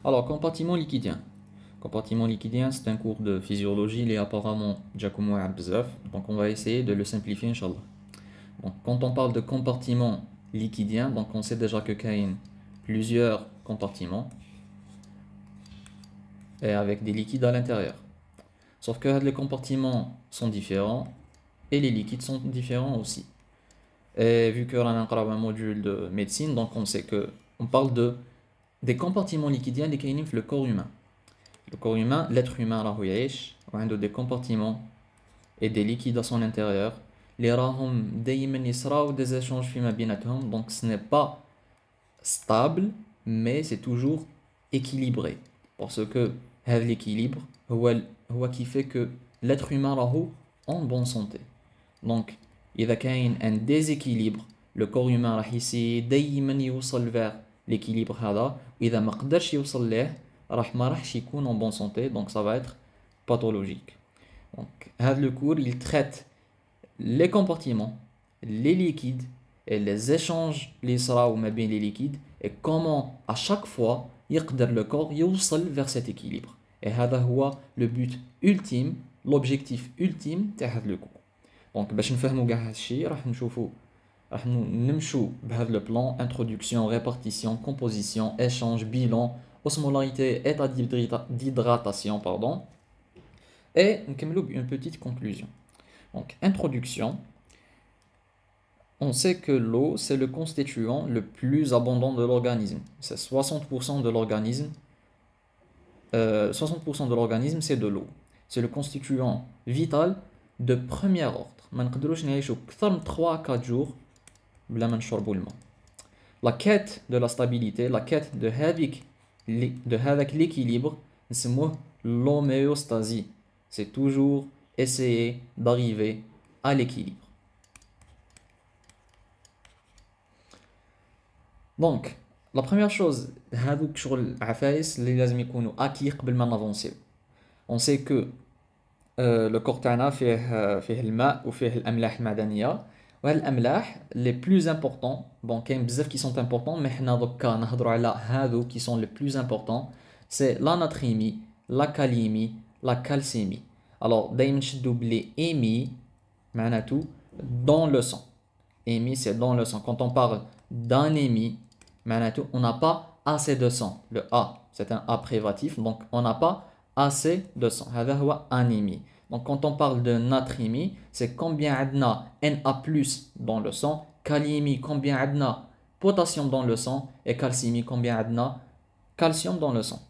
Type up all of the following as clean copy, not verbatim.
Alors, compartiment liquidien. Compartiment liquidien, c'est un cours de physiologie, il est apparemment Giacomo Abzaf, donc on va essayer de le simplifier, Inch'Allah. Donc, quand on parle de compartiment liquidien, donc on sait déjà que qu'il y a plusieurs compartiments et avec des liquides à l'intérieur. Sauf que les compartiments sont différents et les liquides sont différents aussi. Et vu qu'on a un module de médecine, donc on sait que on parle des compartiments liquidiens qui sont le corps humain. Le corps humain, l'être humain, a des compartiments et des liquides à son intérieur. Les rahom ou des échanges donc ce n'est pas stable, mais c'est toujours équilibré. Parce que l'équilibre qui fait que l'être humain est en bonne santé. Donc, il y a un déséquilibre, le corps humain va essayer de vers l'équilibre. Et si ما قدرش يوصل له ما راحش يكون en bonne santé, donc ça va être pathologique. Donc, le cours il traite les compartiments, les liquides et les échanges les les liquides et comment à chaque fois le corps يوصل vers cet équilibre. Et هذا هو le but ultime, l'objectif ultime de هذا le cours. Donc باش نفهموا كاع هذا الشيء راح نمشوا بهذا le plan introduction, répartition, composition, échange, bilan, osmolarité, état d'hydratation, pardon. Et une petite conclusion. Donc, introduction. On sait que l'eau, c'est le constituant le plus abondant de l'organisme. C'est 60% de l'organisme. 60% de l'organisme, c'est de l'eau. C'est le constituant vital de premier ordre. ما نقدروش نعيشوا أكثر من 3 à 4 jours بلا ما نشربوا الماء. La quête de la stabilité, la quête de l'équilibre, c'est l'homéostasie. C'est toujours essayer d'arriver à l'équilibre. Donc, la première chose, هذوك شغل العفايس اللي لازم يكونوا acquis قبل ما نافونسيو. On sait que le corps تاعنا فيه الماء وفيه الأملاح المعدنية. وهاد الأملاح les plus importants, bon كاين بزاف qui sont importants, mais حنا دوكا نهضروا على هذو qui sont les plus importants, c'est la natrémie, la calémie, la calcémie. Alors دايما نشدو بلي émis معناتو dans le sang. Émis c'est dans le sang. Quand on parle d'anémie, on n'a pas assez de sang. Le A, c'est un A privatif, donc on n'a pas assez de sang. هذا هو anémie. Donc quand on parle de natrémie, c'est combien عندنا Na+ dans le sang, calémie combien عندنا potassium dans le sang et calcémie combien عندنا calcium dans le sang.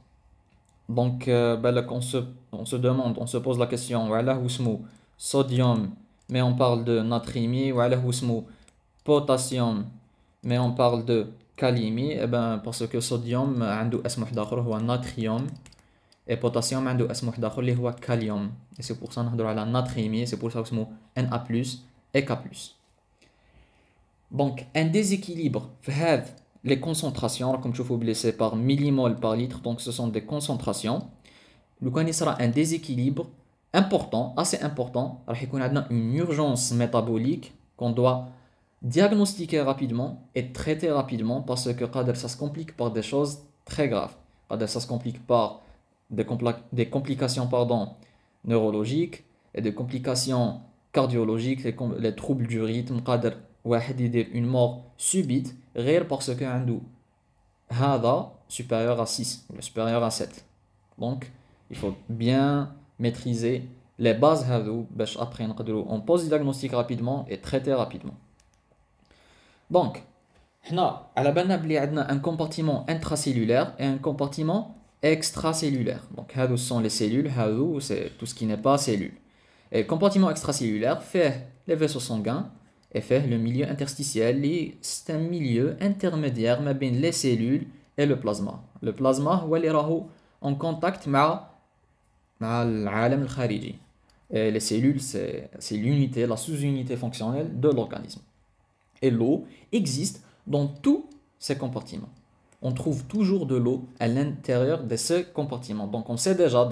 Donc on se demande, on se pose la question, وعلاه اسمه sodium, mais on parle de natrémie, وعلاه اسمه potassium, mais on parle de calémie, eh ben parce que sodium عنده اسم واحد اخر هو natrium et potassium عنده اسم واحد اخر اللي هو kalium. Et c'est pour ça نهضروا على natrémie, c'est pour ça اسمه Na+ et K+. Donc un déséquilibre في هذه les concentrations, comme tu vois, c'est par millimol par litre, donc ce sont des concentrations. Le quand il sera un déséquilibre important, assez important, راح يكون عندنا une urgence métabolique qu'on doit diagnostiquer rapidement et traiter rapidement parce que ça se complique par des choses très graves. Ça se complique par des complications neurologiques et des complications cardiologiques, les troubles du rythme, une mort subite, réelle parce que عنده هذا supérieur à 6 ou supérieur à 7. Donc, il faut bien maîtriser les bases après on pose le diagnostic rapidement et traiter rapidement. Donc, حنا على بالنا بلي عندنا un compartiment intracellulaire et un compartiment extracellulaire. Donc, هادو sont les cellules, هادو c'est tout ce qui n'est pas cellule. Et le compartiment extracellulaire fait les vaisseaux sanguins et fait le milieu interstitiel. C'est un milieu intermédiaire entre les cellules et le plasma. Le plasma هو اللي راهو en contact مع العالم الخارجي. Et les cellules c'est l'unité, la sous-unité fonctionnelle de l'organisme. Et l'eau existe dans tous ces compartiments. On trouve toujours de l'eau à l'intérieur de ces compartiments. Donc on sait déjà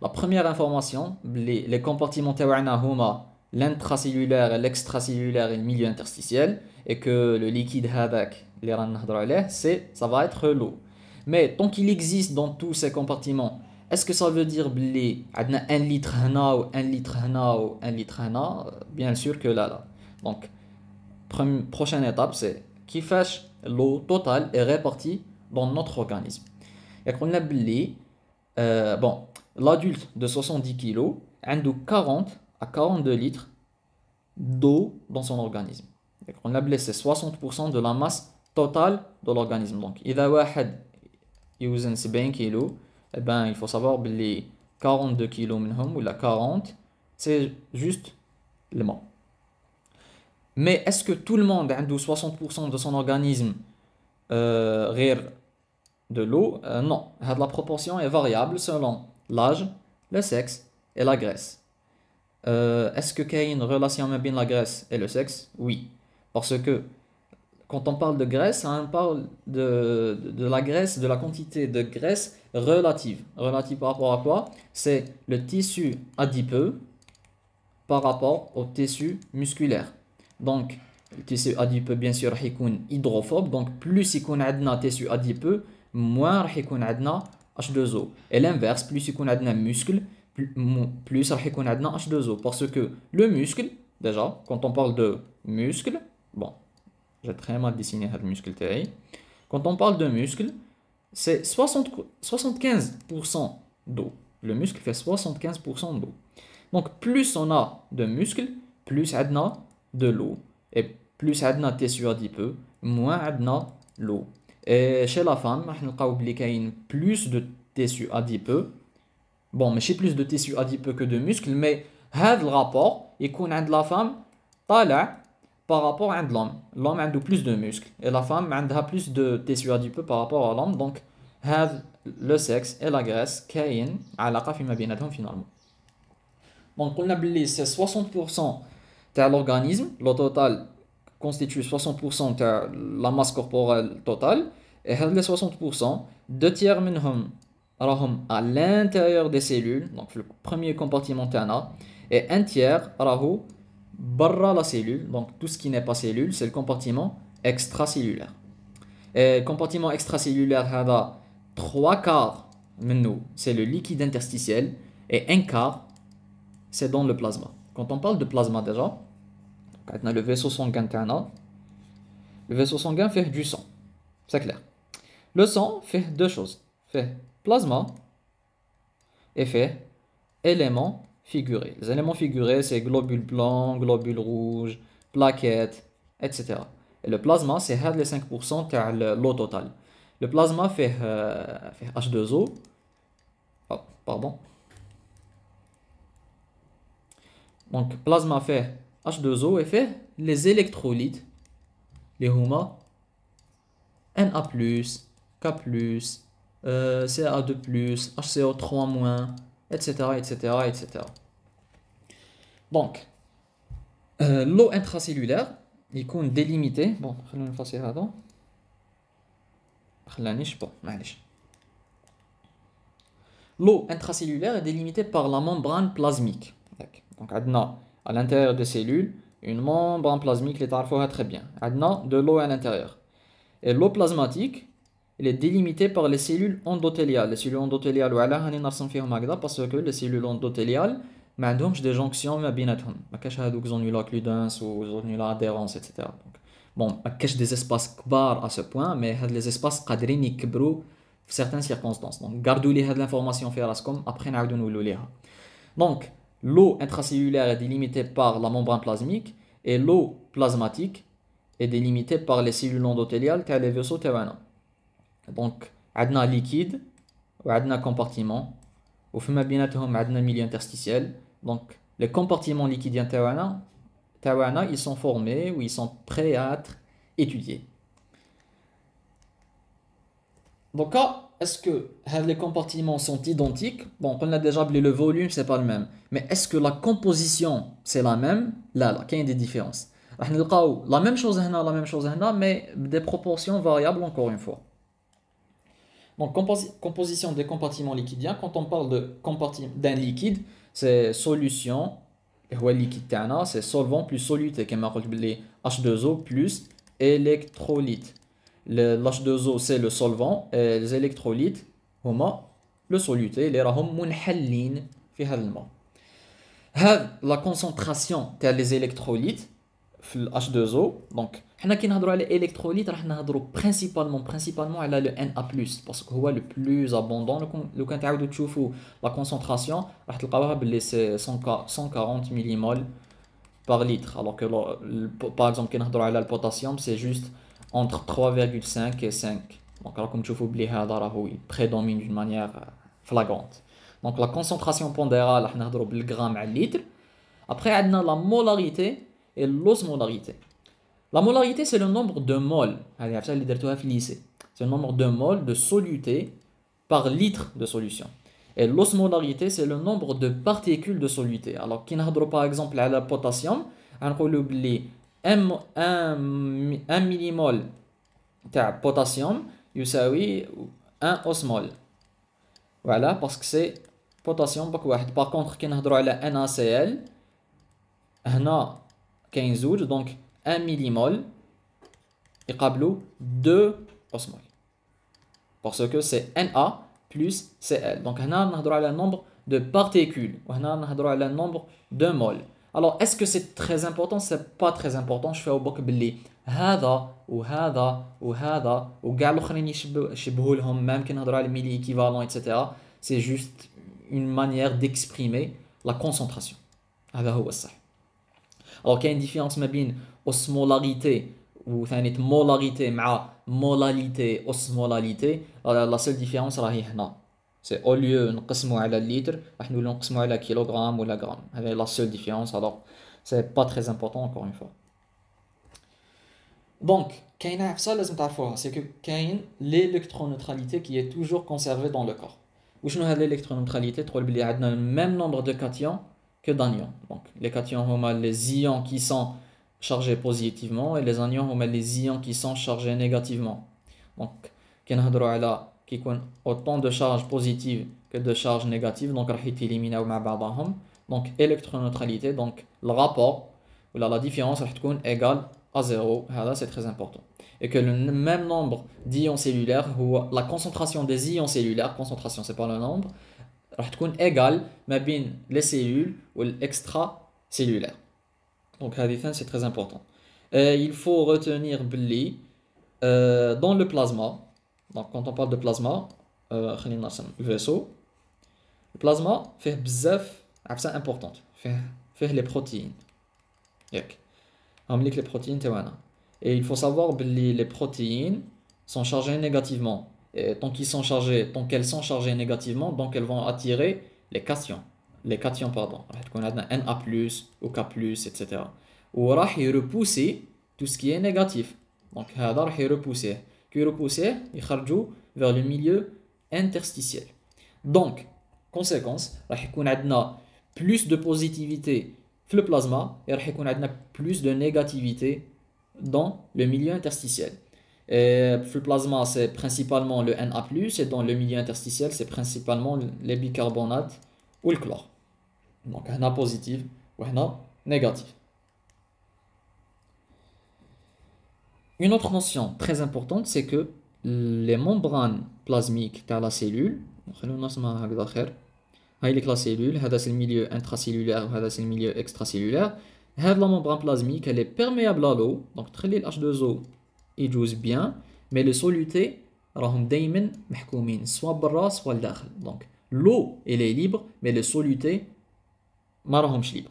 la première information, les compartiments تاعنا هما l'intracellulaire, l'extracellulaire et le milieu interstitiel, et que le liquide هذاك اللي رانا نهضروا عليه ça va être l'eau. Mais tant qu'il existe dans tous ces compartiments, est-ce que ça veut dire بلي عندنا 1 litre هنا و 1 litre هنا و 1 litre هنا? Bien sûr que là. Donc, prochaine étape, c'est كيفاش l'eau totale est répartie dans notre organisme. Et qu'on a بلي bon, l'adulte de 70 kg a 40 à 42 litres d'eau dans son organisme. Et qu'on a بلي c'est 60% de la masse totale de l'organisme. Donc, إذا واحد يوزن 70 kg, eh ben, il faut savoir بلي 42 kg منهم ولا 40, c'est juste le mot. Mais est-ce que tout le monde a 60% de son organisme غير de l'eau? Non. La proportion est variable selon l'âge, le sexe et la graisse. Est-ce qu'il y a une relation entre la graisse et le sexe? Oui. Parce que quand on parle de graisse, on parle de la graisse, de la quantité de graisse relative. Relative par rapport à quoi? C'est le tissu adipeux par rapport au tissu musculaire. Donc, le tissu adipeux, bien sûr, il est hydrophobe. Donc, plus il y a un tissu adipeux, moins il y a H2O. Et l'inverse, plus il y a un muscle, plus il y a un H2O. Parce que le muscle, déjà, quand on parle de muscle, bon, j'ai très mal dessiné le muscle. Quand on parle de muscle, c'est 75% d'eau. Le muscle fait 75% d'eau. Donc, plus on a de muscles, plus on a de l'eau. Et plus on a de tissu adipeux, moins on a l'eau. Et chez la femme, on a plus de tissu adipeux. Bon, mais chez plus de tissu adipeux que de muscles, mais le rapport, il y a de la femme, par rapport à l'homme. L'homme a plus de muscles et la femme a plus de tissu adipeux par rapport à l'homme. Donc, le sexe et la graisse, كاين علاقة فيما بيناتهم finalement. Donc, on a dit c'est 60% de l'organisme. Le total constitue 60% de la masse corporelle totale. Et les 60%, 2 tiers منهم راهم à l'intérieur des cellules. Donc, le premier compartiment تاعنا. Et 1 tiers راهو برا la cellule. Donc, tout ce qui n'est pas cellule, c'est le compartiment extracellulaire. Et le compartiment extracellulaire, 3 quarts c'est le liquide interstitiel. Et 1 quart, c'est dans le plasma. Quand on parle de plasma déjà, on a le vaisseau sanguin تاعنا. Le vaisseau sanguin fait du sang. C'est clair. Le sang fait 2 choses. Fait plasma et fait éléments figurés. Les éléments figurés, c'est globules blancs, globules rouges, plaquettes, etc. Et le plasma, c'est les 5% de l'eau totale. Le plasma fait H2O. Oh, pardon. Donc, plasma fait H2O et fait les électrolytes. Les huma Na+, K+, Ca2+, HCO3-, etc., etc., etc. Donc, l'eau intracellulaire, il est délimitée. Bon, je vais faire ça. L'eau intracellulaire est délimitée par la membrane plasmique. Donc, on a à l'intérieur des cellules une membrane plasmique, les tarfoha très bien. On a de l'eau à l'intérieur. Et l'eau plasmatique, elle est délimitée par les cellules endothéliales. Les cellules endothéliales, parce que les cellules endothéliales, ما عندهمش des jonctions ما بيناتهم. ما كاش هذوك زونيولا كلودنس و زونيولا اديرونس etc. Donc, bon, ما كاش des espaces كبار à ce point, mais هاد les espaces قادرين يكبروا في certaines circonstances. Donc, gardez لي هاد l'information في راسكم, après نعاودو نقولوا ليها. Donc, l'eau intracellulaire est délimitée par la membrane plasmique et l'eau plasmatique est délimitée par les cellules endothéliales تاع les vaisseaux تاعنا. Donc, عندنا liquide وعندنا compartiment وفيما بيناتهم عندنا milieu interstitiel. Donc, les compartiments liquidiens تاعنا ils sont formés ou ils sont prêts à être étudiés. Donc, est-ce que les compartiments sont identiques? Bon, on a déjà dit le volume, c'est pas le même. Mais est-ce que la composition, c'est la même? Là, il y a des différences. La même chose là, mais des proportions variables encore une fois. Donc, composition des compartiments liquidiens. Quand on parle d'un liquide, c'est solution. Et le liquide, c'est solvant plus soluté, comme on dit H2O plus électrolyte. l'H2O c'est le solvant et les électrolytes هما le soluté اللي راهم منحلين في هذا الماء. هاد la concentration تاع les électrolytes في ال H2O. دونك حنا كي نهضروا على électrolyte راح نهضروا principalement على le Na+ باسكو هو le plus abondant. لو كان تعاودوا تشوفوا la concentration راح تلقاوها باللي سي 140 millimol par litre, alors que par exemple كي نهضروا على البوتاسيوم c'est juste entre 3,5 et 5. Donc alors comme تشوفوا بلي هذا راهو prédomine d'une manière flagrante. Donc la concentration pondérale راح نهضروا بالغرام على اللتر. Après عندنا la molarité et l'osmolarité. La molarité c'est le nombre de moles. هذه عرفتها اللي درتوها في lycée. C'est le nombre de moles de soluté par litre de solution. Et l'osmolarité c'est le nombre de particules de soluté. Alors كي نهضروا par exemple على potassium غنقولوا بلي 1 millimol تاع potassium يساوي 1 osmol. Voilà, parce que c'est potassium باك واحد. Par contre كي نهضروا على NaCl هنا كاين زوج, donc 1 millimol يقابلوا 2 osmol. Parce que c'est Na plus Cl. Donc هنا نهضروا على nombre de particules وهنا نهضروا على nombre de moles. Alors est-ce que c'est très important? C'est pas très important. Je fais au bok باللي هذا وهذا وهذا وكاع الاخرين يشبهوا لهم même كي نهضروا على ميلي équivalent etc. C'est juste une manière d'exprimer la concentration. هذا هو الصح. Alors كاين différence ما بين osmolarité وثاني molarité مع molalité osmolalité. La seule différence راهي هنا. C'est au lieu نقسموا على اللتر راح نولوا نقسموا على كيلوغرام ولا غرام. هذه la seule différence. Alors c'est pas très important encore une fois. Donc كاينه عفسه لازم تعرفوها, c'est que كاين l'électroneutralité qui est toujours conservée dans le corps. وشنو هاد l'électroneutralité؟ تقول بلي عندنا le même nombre de cations que d'anions. Donc les cations هما les ions qui sont chargés positivement et les anions هما les ions qui sont chargés négativement. Donc كي نهضروا على كي يكون autant de charges positives que de charges négatives, donc راح يتيليميناو مع بعضهم. Donc électroneutralité, donc le rapport ou la différence راح تكون égale à 0. هذا c'est très important. Et que le même nombre d'ions cellulaires ou la concentration des ions cellulaires, concentration c'est pas le nombre, راح تكون égale ما بين les cellules ou l'extracellulaire. Donc هذه c'est très important. Il faut retenir بلي dans le plasma, donc quand on parle de plasma خلينا نرسم vaisseau. Le plasma فيه بزاف عفسه importante, فيه les protéines ياك هم ليك les protéines تاعنا. Et il faut savoir que les protéines sont chargées négativement. Et tant qu'elles sont chargées négativement, donc elles vont attirer les cations. Les cations, pardon. On a Na+, ou K+, etc. Ou راح repousser tout ce qui est négatif. Donc هذا راح repousser. Qui repousser, يخرجوا vers le milieu interstitiel. Donc, conséquence, راح يكون عندنا plus de positivité في le plasma et راح يكون عندنا plus de négativité dans le milieu interstitiel. Et le plasma c'est principalement le Na+, et dans le milieu interstitiel c'est principalement les bicarbonates ou le chlore. Donc Na positif ou Na négatif. Une autre notion très importante, c'est que les membranes plasmiques de la cellule, la cellule, c'est le milieu intracellulaire, c'est le milieu extracellulaire. La membrane plasmique, elle est perméable à l'eau, donc le H2O il joue bien, mais les solutés راهم دايما محكومين soit برا soit لداخل. Donc l'eau elle est libre, mais les solutés ما راهمش libres.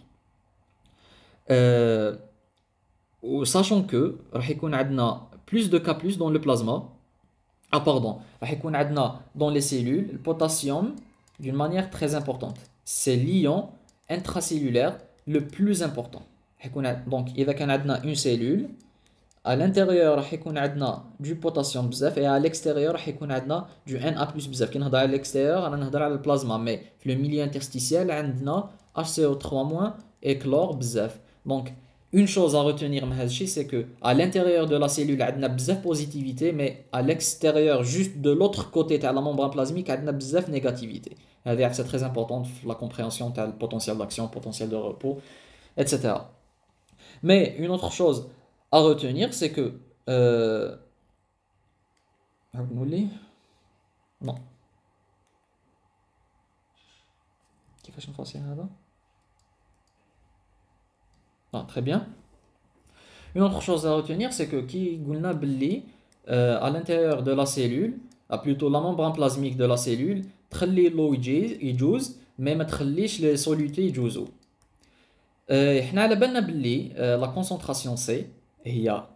Sachant que راح يكون عندنا plus de K+ dans le plasma. راح يكون عندنا dans les cellules le potassium d'une manière très importante. C'est l'ion intracellulaire le plus important. Donc إذا كان عندنا une cellule, à l'intérieur راح يكون عندنا du potassium بزاف et à l'extérieur راح يكون عندنا du Na+ بزاف. كي نهضر على l'extérieur انا نهضر على البلازما, mais في le milieu interstitiel عندنا HCO3- et chlore بزاف. Donc une chose à retenir من هذا الشيء, c'est que à l'intérieur de la cellule عندنا بزاف positivité, mais à l'extérieur juste de l'autre côté تاع la membrane plasmique عندنا بزاف négativité. هذه c'est très important la compréhension تاع le potentiel d'action, potentiel de repos, etc. Mais une autre chose à retenir, c'est que نعاود نولي نو كيفاش نفاصل هذا très bien. Une autre chose à retenir, c'est que qui قلنا باللي à l'intérieur de la cellule, plutôt la membrane plasmique de la cellule, تخلي l'eau يجوز mais ما تخليش les solutés يجوزوا. احنا على بالنا باللي la concentration C هي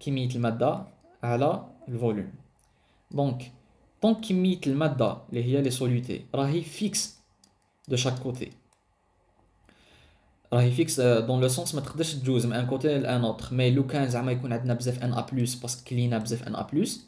كمية المادة على الفوليوم. Donc tant كمية المادة اللي هي les solutés راهي fixe de chaque côté. راهي فيكس دون لو سونس ما تقدرش تجوز من ان كوتي لان اوتر مي لو كان زعما يكون عندنا بزاف ان ا بلس باسكو كلينا بزاف ان ا بلس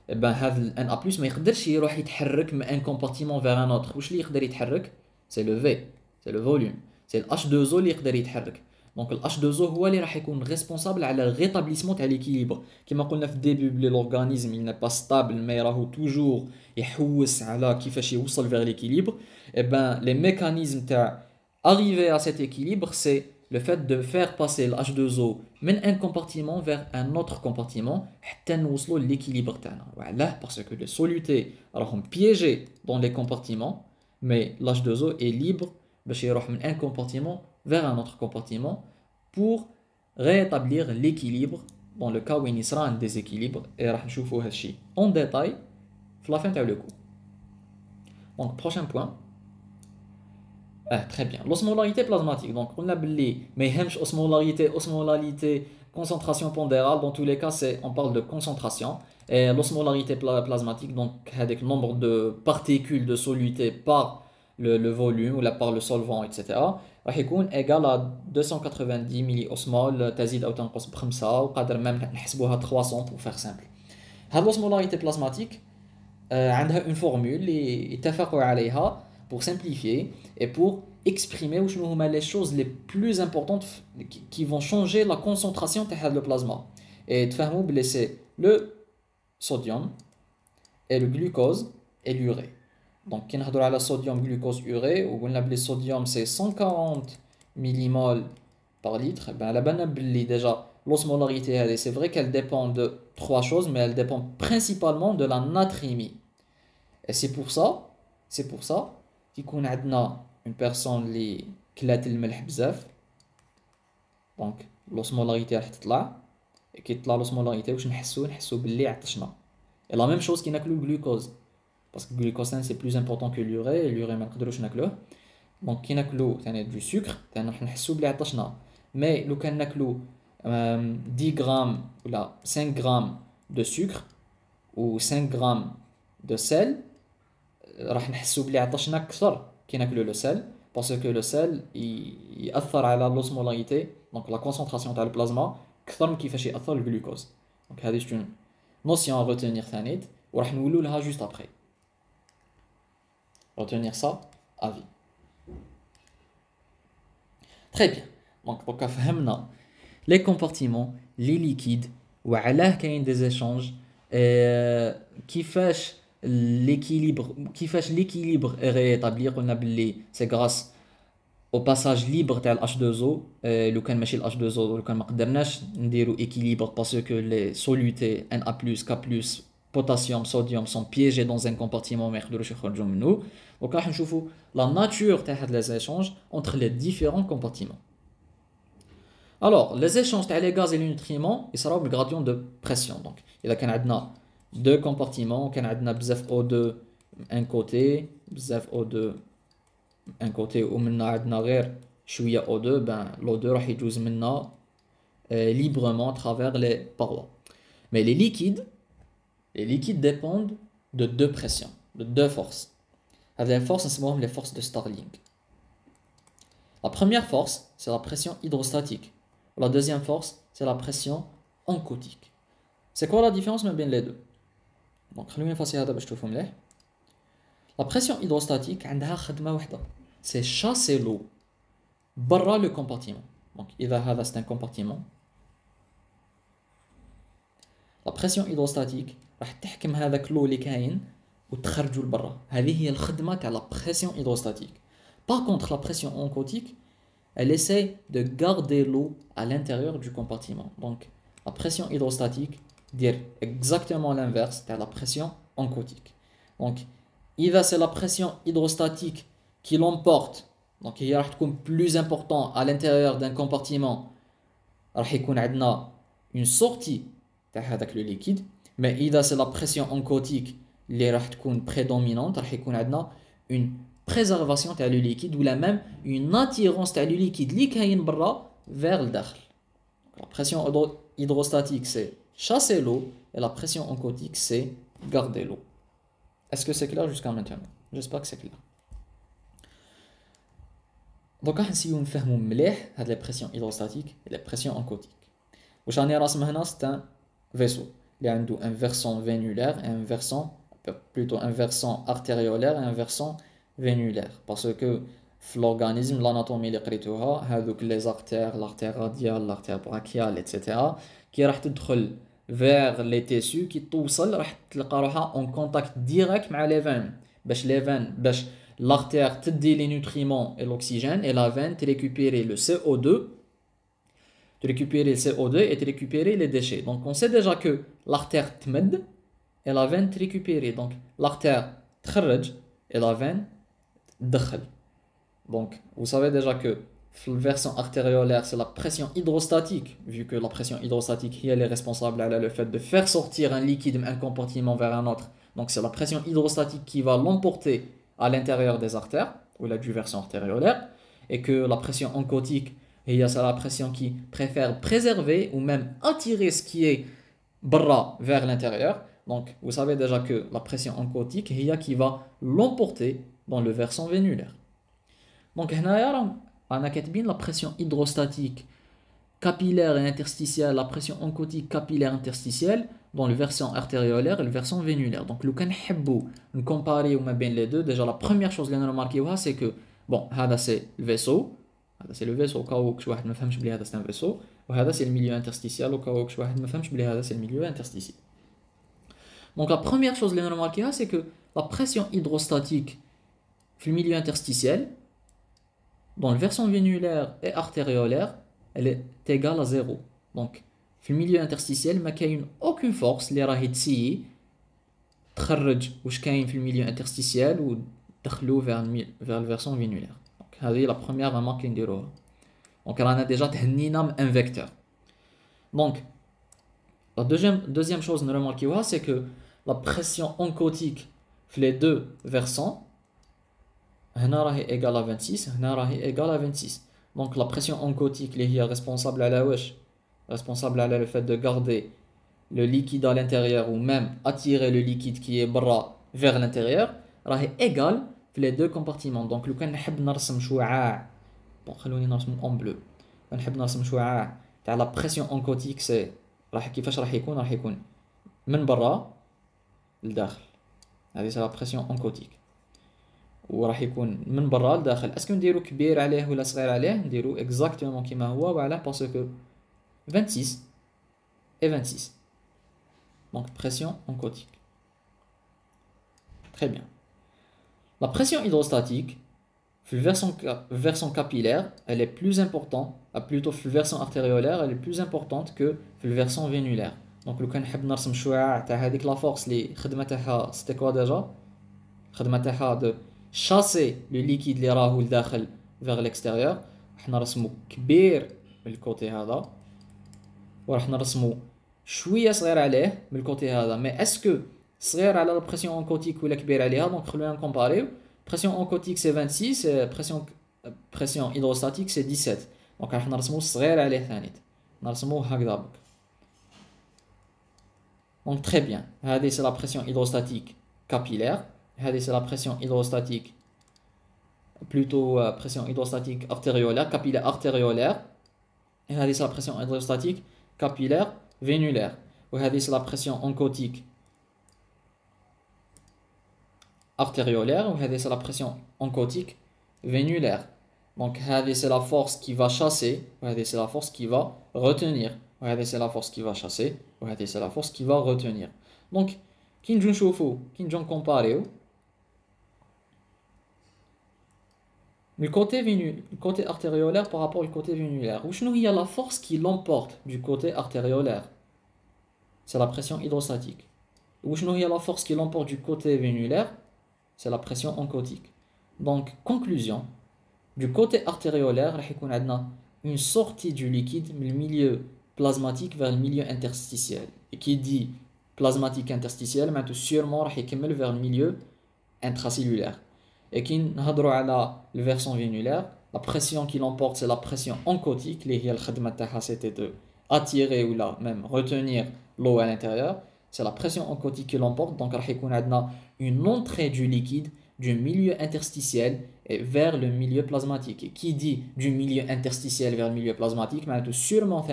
بان هذا الان ا بلس ما يقدرش يروح يتحرك من ان كومبارتيمون فيغ ان اوتر. واش اللي يقدر يتحرك سي لو في سي لو فوليوم سي الاش 2 او اللي يقدر يتحرك. دونك الاش 2 او هو اللي راح يكون ريسبونسابل على الريتابليسمون تاع ليكيليبر كيما قلنا في الديبي بلي لورغانيزم il n'est pas stable مي راهو توجور يحوس على كيفاش يوصل فيغ ليكيليبر. et ben les mécanismes تاع arriver à cet équilibre, c'est le fait de faire passer le H2O من un compartiment vers un autre compartiment حتى نوصلوا l'équilibre تاعنا. voilà parce que les solutés راهم piégés dans les compartiments mais l'H2O est libre باش يروح من un compartiment vers un autre compartiment pour rétablir l'équilibre dans le cas où il y sera un déséquilibre. et راح نشوفوا هادشي en détail في la fin تاع le cours. donc prochain point. Très bien. L'osmolarité plasmatique. Donc, on a dit, mais osmolarité, concentration pondérale. Dans tous les cas, on parle de concentration. Et l'osmolarité plasmatique, donc, avec le nombre de particules de soluté par le volume ou par le solvant, etc. راح يكون égal à 290 milliosmoles تزيد أو تنقص بخمسة وقادر même نحسبوها 300 pour faire simple. هاد l'osmolarité plasmatique عندها une formule اللي اتفقوا عليها pour simplifier et pour exprimer les choses les plus importantes qui vont changer la concentration de le plasma. Et c'est le sodium et le glucose et l'urée. Donc, quand on parle de sodium, glucose, urée, le sodium c'est 140 millimoles par litre. Ben, la banane déjà, l'osmolarité, c'est vrai qu'elle dépend de trois choses, mais elle dépend principalement de la natrémie. Et c'est pour ça كيكون عندنا une personne اللي كلات الملح بزاف دونك لوسمولاريتي راح تطلع. كي تطلع لوسمولاريتي واش نحسو باللي عطشنا. اي لا ميم شوز كي ناكلو الجلوكوز باسكو الجلوكوز سي بلوز امبورطون كو لوري ما نقدروش ناكلوه. دونك كي ناكلو ثاني دو سكر ثاني راح نحسو بلي عطشنا. مي لو كان ناكلو 10 غرام ولا 5 غرام دو سكر و 5 غرام دو سيل راح نحسو بلي عطشنا اكثر كي ناكلو لو سيل باسكو لو سيل ياثر على لوسمولاريتي دونك لا كونسونطراسيون تاع البلازما اكثر من كيفاش ياثر الجلوكوز. دونك هذه اون نوسيون ا روتينير ثانيت وراح نولوا لها جوست ابري. retenir ça à vie. Très bien. Donc فهمنا les compartiments, les liquides وعلاه كاين des échanges كيفاش l'équilibre est rétabli. قلنا باللي c'est grâce au passage libre تاع H2O. لو كان ماشي H2O لو كان ما قدرناش نديرو équilibre parce que les solutés Na+, K+, potassium, sodium sont piégés dans un compartiment ما يقدروش يخرجوا منه. Donc راح نشوفوا la nature تاع هاد les échanges entre les différents compartiments. Alors les échanges تاع les gaz et les nutriments يصراو بالgradient de pression. Donc إذا كان عندنا deux compartiments كان عندنا بزاف O2 un côté بزاف O2 un côté ومنا عندنا غير شويه O2 ben l'O2 راح يجوز منا librement à travers les parois. Mais les liquides dépendent de deux pressions, de deux forces. Les forces نسموهم les forces de Starling. La première force c'est la pression hydrostatique. La deuxième force c'est la pression oncotique. C'est quoi la différence بين les deux? Donc خلينا نفصل هذا باش تشوفوا مليح. La pression hydrostatique عندها خدمة واحدة c'est chasser l'eau برا le compartiment. Donc إذا هذا c'est un compartiment. La pression hydrostatique راح تحكم هذاك لو اللي كاين وتخرجوا لبرا. هذه هي الخدمة تاع la pression hydrostatique. Par contre la pression oncotique elle essaie de garder l'eau à l'intérieur du compartiment. Donc la pression hydrostatique dire exactement l'inverse de la pression oncotique. Donc, إذا c'est la pression hydrostatique qui l'emporte, donc هي راح تكون plus important à l'intérieur d'un compartiment, راح يكون عندنا une sortie تاع هذاك le liquide. Mais إذا c'est la pression oncotique اللي راح تكون prédominante, راح يكون عندنا une préservation تاع le liquide ou la même une attirance تاع le liquide اللي كاين برا vers الداخل. La pression hydrostatique c'est chasser l'eau et la pression oncotique c'est garder l'eau. Est-ce que c'est clair jusqu'à maintenant? J'espère que c'est clair. Donc راح نسيو نفهمو مليح هاد لي بريسيون هيدروستاتيك et les pressions oncotiques. واش راني راسم هنا c'est un vaisseau اللي عنده un versant vénulaire et un versant plutôt un versant artériolaire et un versant vénulaire parce que في l'organisme l'anatomie اللي قريتوها هذوك les artères l'artère radiale l'artère brachiale etc qui راح تدخل vers les tissus qui توصل راح تلقى روحها en contact direct مع les veines باش les veines باش l'artère تدي les nutriments et l'oxygène et la veine te récupérer le CO2 te récupérer le CO2 et te récupérer les déchets. Donc on sait déjà que l'artère تمد et la veine te récupérer. Donc l'artère تخرج et la veine تدخل. Donc vous savez déjà que le versant artériolaire c'est la pression hydrostatique vu que la pression hydrostatique elle est responsable le fait de faire sortir un liquide d'un compartiment vers un autre. Donc c'est la pression hydrostatique qui va l'emporter à l'intérieur des artères ou du versant artériolaire et que la pression oncotique c'est la pression qui préfère préserver ou même attirer ce qui est bras vers l'intérieur. Donc vous savez déjà que la pression oncotique qui va l'emporter dans le versant vénulaire. Donc on a كاتبين la pression hydrostatique capillaire et interstitielle, la pression oncotique capillaire interstitielle dans le versant artériolaire et le versant vénulaire. Donc le كنحبوا comparer ما بين les deux, déjà la première chose que nous remarquons c'est que bon, هذا c'est le vaisseau, هذا c'est le vaisseau au cas où شي واحد ما فهمش بلي هذا c'est un vaisseau, وهذا c'est le milieu interstitiel au cas où شي واحد ما فهمش بلي هذا c'est le milieu interstitiel. Donc la première chose que nous remarquons c'est que la pression hydrostatique في le milieu interstitiel dans le versant vénulaire et artériolaire, elle est égale à 0. Donc, في le milieu interstitiel, ما كاين aucune force اللي راهي تسيي تخرج واش كاين في le milieu interstitiel ودخلو vers le versant vénulaire. Donc, هذه la première remarque اللي نديروها. Donc, رانا déjà تهنينا un vecteur. Donc, la deuxième chose que nous remarquons, c'est que la pression oncotique في les deux versants هنا راهي égale à 26 هنا راهي égale à 26. Donc la pression oncotique اللي هي responsable على واش responsable على le fait de garder le liquide à l'intérieur ou même attirer le liquide qui est برا vers l'intérieur راهي égale في les deux compartiments. Donc لو كان نحب نرسم شعاع bon خلوني نرسم en bleu نحب نرسم شعاع تاع la pression oncotique c'est راح كيفاش راح يكون من برا لداخل. هذه c'est la pression oncotique وراح يكون من برا لداخل. اسكو نديرو كبير عليه ولا صغير عليه؟ نديرو اكزاكتومون كيما هو وعلاه باسكو 26 et 26. Donc pression oncotique. Très bien. La pression hydrostatique le versant capillaire elle est plus importante plutôt le versant artériolaire elle est plus importante que le versant vénulaire. Donc لو كان نحب نرسم شعاع تاع هذيك لا فورس اللي خدمه تاعها c'était quoi déjà خدمه تاعها de chasser le liquide اللي راهو لداخل vers l'extérieur. راح نرسمو كبير من الكوتي هذا وراح نرسمو شويه صغير عليه من الكوتي هذا. مي اسكو صغير على لا بريسيون اونكوتيك ولا كبير عليها؟ دونك خلونا نكومباريو. بريسيون اونكوتيك سي 26 بريسيون هيدروستاتيك سي 17. دونك راح نرسمو صغير عليه ثاني نرسموه هكذا بك. دونك تري بيان هذه سي لا بريسيون هيدروستاتيك capillaire. هذه c'est la pression hydrostatique plutôt pression hydrostatique artériolaire capillaire artériolaire et هذه c'est la pression hydrostatique capillaire vénulaire وهذه c'est la pression oncotique artériolaire وهذه c'est la pression oncotique vénulaire. Donc هذه c'est la force qui va chasser وهذه c'est la force qui va retenir وهذه c'est la force qui va chasser وهذه c'est la force qui va retenir. Donc كي نجو نشوفو كي نجو نكومباريو le côté artériolaire par rapport au côté vénulaire. Ou sinon il y a la force qui l'emporte du côté artériolaire. c'est la pression hydrostatique. Ou il y a la force qui l'emporte du côté vénulaire, c'est la pression oncotique. Donc, conclusion, du côté artériolaire, il y a une sortie du liquide du milieu plasmatique vers le milieu interstitiel. Et qui dit plasmatique interstitiel, mais sûrement il va vers le milieu intracellulaire. Et qui a la version vénulaire, la pression qui l'emporte, c'est la pression oncotique, c'était de attirer ou là, même retenir l'eau à l'intérieur. C'est la pression oncotique qui l'emporte, donc il y a une entrée du liquide du milieu interstitiel et vers le milieu plasmatique. Et qui dit du milieu interstitiel vers le milieu plasmatique, mais sûrement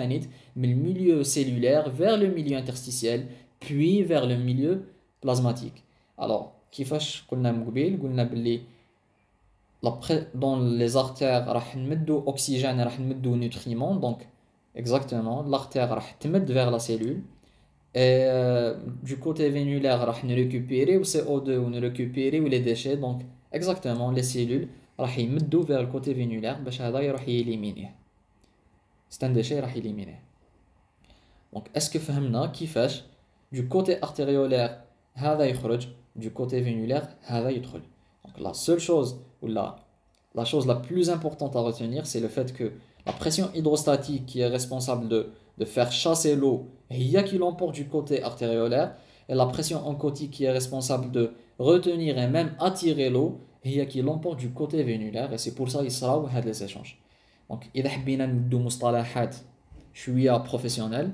mais le milieu cellulaire vers le milieu interstitiel, puis vers le milieu plasmatique. Alors, كيفاش قلنا من قبيل قلنا باللي dans les artères راح نمدوا oxygène راح نمدوا nutriments, donc exactement l'artère راح تمد vers la cellule et du côté vénulaire راح récupérer au CO2 ou récupérer les déchets, donc exactement les cellules راح يمدوا vers le côté vénulaire باش هذا يروح يليمينيه, c'est un déchet راح يليمينيه. Donc est-ce que فهمنا كيفاش du côté artériolaire هذا يخرج, du côté vénulaire هذا يدخل. Donc la seule chose ou la chose la plus importante à retenir, c'est le fait que la pression hydrostatique qui est responsable de faire chasser l'eau, il y a qui l'emporte du côté artériolaire, et la pression oncotique qui est responsable de retenir et même attirer l'eau, il y a qui l'emporte du côté vénulaire, et c'est pour ça qu'il sera les échanges. Donc إذا حبينا نبدو مصطلحات شوية professionnel,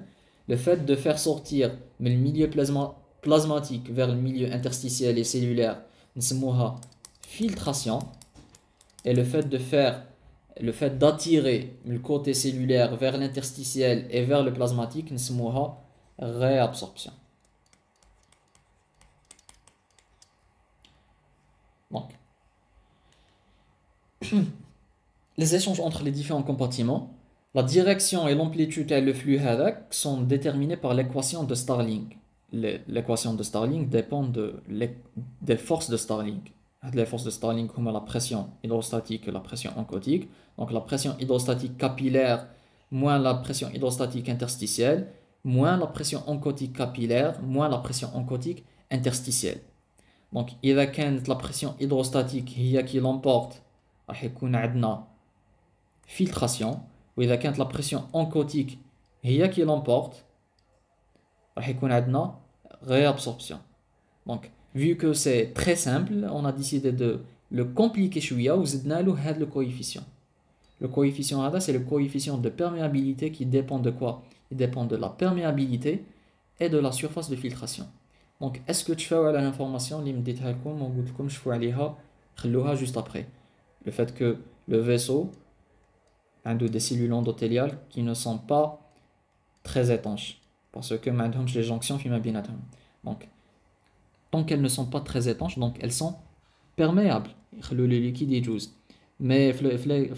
le fait de faire sortir le milieu plasmatique vers le milieu interstitiel et cellulaire, نسموها filtration, et le fait d'attirer le côté cellulaire vers l'interstitiel et vers le plasmatique, نسموها réabsorption. Donc, les échanges entre les différents compartiments, la direction et l'amplitude et le flux هذاك sont déterminés par l'équation de Starling. L'équation de Starling dépend des forces de Starling. Les forces de Starling comme la pression hydrostatique et la pression oncotique. Donc la pression hydrostatique capillaire moins la pression hydrostatique interstitielle moins la pression oncotique capillaire moins la pression oncotique interstitielle. Donc إذا كانت la pression hydrostatique هي qui l'emporte راح يكون عندنا filtration, وإذا كانت la pression oncotique هي qui l'emporte راح يكون عندنا réabsorption. Donc vu que c'est très simple, on a décidé de le compliquer شوية وزدنا له هذا le coefficient. Le coefficient هذا c'est le coefficient de perméabilité qui dépend de quoi? Il dépend de la perméabilité et de la surface de filtration. Donc est-ce que تشفاو على l'information اللي مديتها لكم وقلت لكم شوفوا عليها خلوها juste après? Le fait que le vaisseau a des cellules endothéliales qui ne sont pas très étanches parce que ما عندهمش les jonctions فيما بيناتهم. Donc tant qu'elles ne sont pas très étanches, donc elles sont perméables. Le liquide يجوز. Mais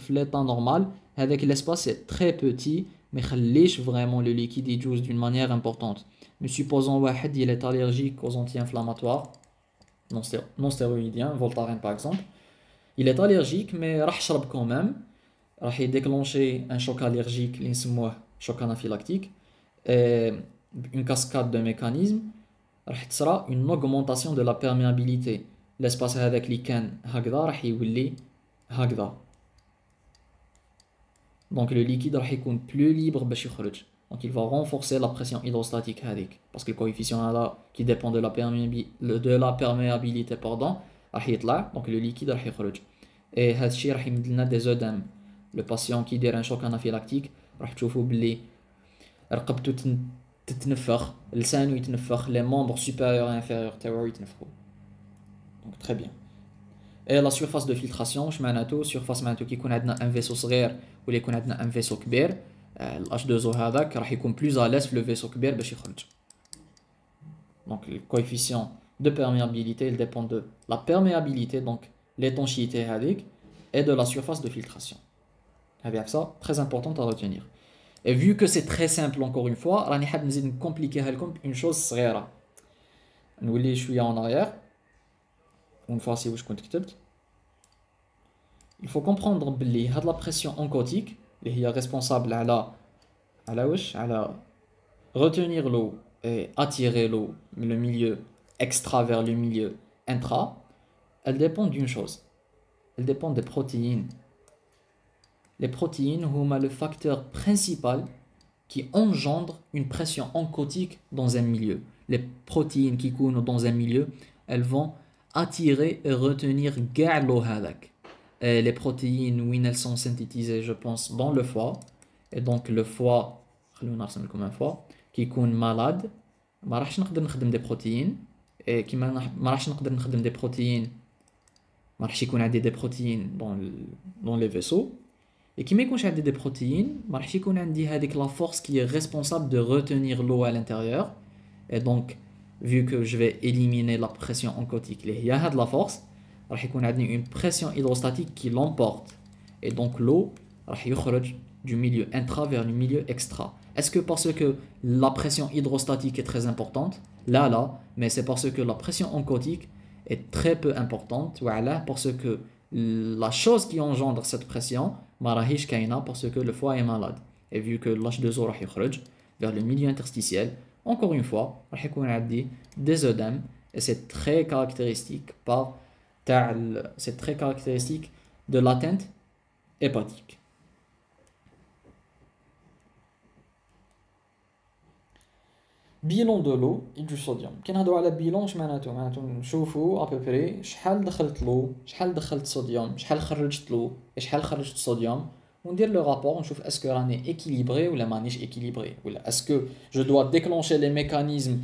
l'état normal, avec l'espace c'est très petit, mais خليش vraiment le liquide يجوز d'une manière importante. Mais supposons واحد il est allergique aux anti-inflammatoires non stéroïdiens, Voltaren par exemple. Il est allergique mais راح يشرب quand même. راح déclencher un choc allergique اللي نسموه choc anaphylactique. Et une cascade de mécanismes. راح تصرى une augmentation de la perméabilité. L'espace هذاك اللي كان هكذا راح يولي هكذا. Donc le liquide راح يكون plus libre باش يخرج. Donc il va renforcer la pression hydrostatique هذيك parce que le coefficient là qui dépend de la perméabilité راح يطلع, donc le liquide راح يخرج. Et هذا الشيء راح يمد لنا des œdèmes. Le patient qui دير un choc anaphylactique راح تشوفوا باللي رقبته تتنفخ, لسانه يتنفخ, les membres supérieurs et inférieurs تاعو يتنفخوا. Donc très bien. Et la surface de filtration, واش معناتو surface معناتو كي يكون عندنا un vaisseau صغير ولا يكون عندنا un vaisseau كبير, ال H2O هذاك راح يكون plus à l'aise في le vaisseau كبير باش يخرج. Donc le coefficient de perméabilité il dépend de la perméabilité, donc l'étanchéité هذيك, et de la surface de filtration. Avec ça, très important à retenir. Et vu que c'est très simple encore une fois, راني حاب نزيد نكومبليكيها لكم une chose صغيرة. نولي شوية en arrière. Une fois si je كتبت. Il faut comprendre بلي هاد la pression oncotique اللي هي responsable على واش على retenir l'eau attirer l'eau, le milieu extra vers le milieu intra, elle dépend d'une chose. Elle dépend des protéines. Les protéines sont le facteur principal qui engendre une pression oncotique dans un milieu. Les protéines qui coulent dans un milieu, elles vont attirer et retenir كاع l'eau هذاك. Et les protéines, oui, elles sont synthétisées, je pense, dans le foie. Et donc le foie, خلونا نرسم لكم un foie qui يكون malade, ما راحش نقدر نخدم des protéines. Et كيما ما راحش نقدر نخدم des protéines, ما راحش يكون عندي des protéines dans les vaisseaux. Et qui me concerne des protéines, avec la force qui est responsable de retenir l'eau à l'intérieur. Et donc, vu que je vais éliminer la pression oncotique, il y a de la force, il y a une pression hydrostatique qui l'emporte. Et donc, l'eau sort du milieu intra vers le milieu extra. Est-ce que parce que la pression hydrostatique est très importante? Là, mais c'est parce que la pression oncotique est très peu importante. Voilà, parce que la chose qui engendre cette pression, parce que le foie est malade. Et vu que l'H2O va sortir vers le milieu interstitiel, encore une fois, il y a des œdèmes. Et c'est très caractéristique de l'atteinte hépatique. Bilan de l'eau et du sodium. Quand on a le bilan, je نشوفوا à peu près شحال دخلت l'eau, شحال دخلت sodium, شحال خرجت l'eau et شحال خرجت sodium. On dit le rapport, on trouve est-ce que l'on est équilibré ou la maniche équilibrée. Ou est-ce que je dois déclencher les mécanismes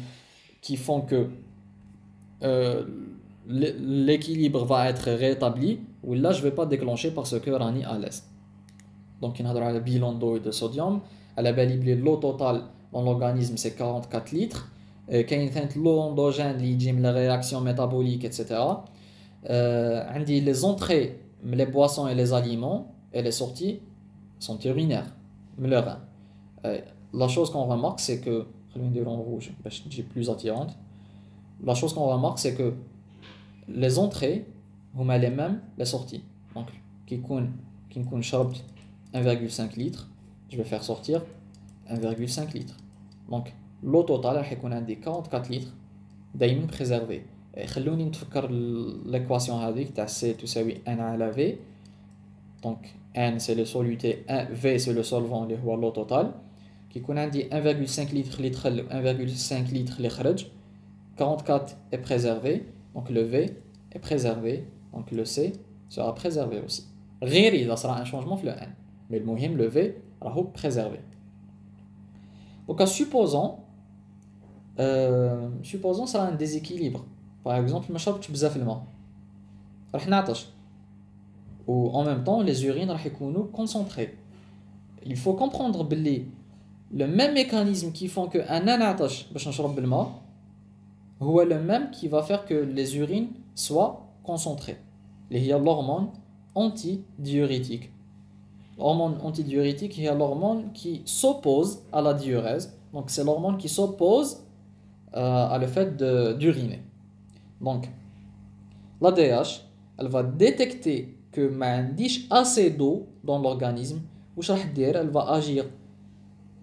qui font que l'équilibre va être rétabli, ou là je vais pas déclencher parce que l'on est à l'aise. Donc on a le bilan d'eau et de sodium. À la belle l'eau totale dans l'organisme c'est 44 litres. Quand il y a l'eau endogène, les réactions métaboliques, etc. Les entrées, les boissons et les aliments, et les sorties sont urinaires, le rein. La chose qu'on remarque, c'est que, en rouge, j'ai plus attirante. La chose qu'on remarque, c'est que les entrées, sont les mêmes, les sorties. Donc, qui compte 1,5 litre, je vais faire sortir 1,5 litre. Donc, l'eau totale, elle est 44 litres, d'ailleurs préservée. Et خلوني نتفكر l'équation هذيك تاع C تساوي N على V. Donc, N c'est le soluté, V c'est le solvant اللي هو l'eau totale. qui يكون عندي 1,5 litre اللي دخل و 1,5 litre اللي خرج. 44 est préservé, donc le V est préservé, donc le C sera préservé aussi. غير إذا صرا un changement في le N. Mais le مهم le V راهو préservé. Donc, supposons ça a un déséquilibre. Par exemple, je شربتش بزاف الماء راح نعطش ou en même temps les urines راح يكونوا concentrées. Il faut comprendre باللي le même mécanisme qui font que انا نعطش باش نشرب بالماء هو le même qui va faire que les urines soient concentrées. اللي هي l'hormone antidiurétique. L'hormone antidiurétique est l'hormone qui s'oppose à la diurèse. Donc c'est l'hormone qui s'oppose à le fait d'uriner. Donc l'ADH, elle va détecter que m'indiche assez d'eau dans l'organisme. Elle va agir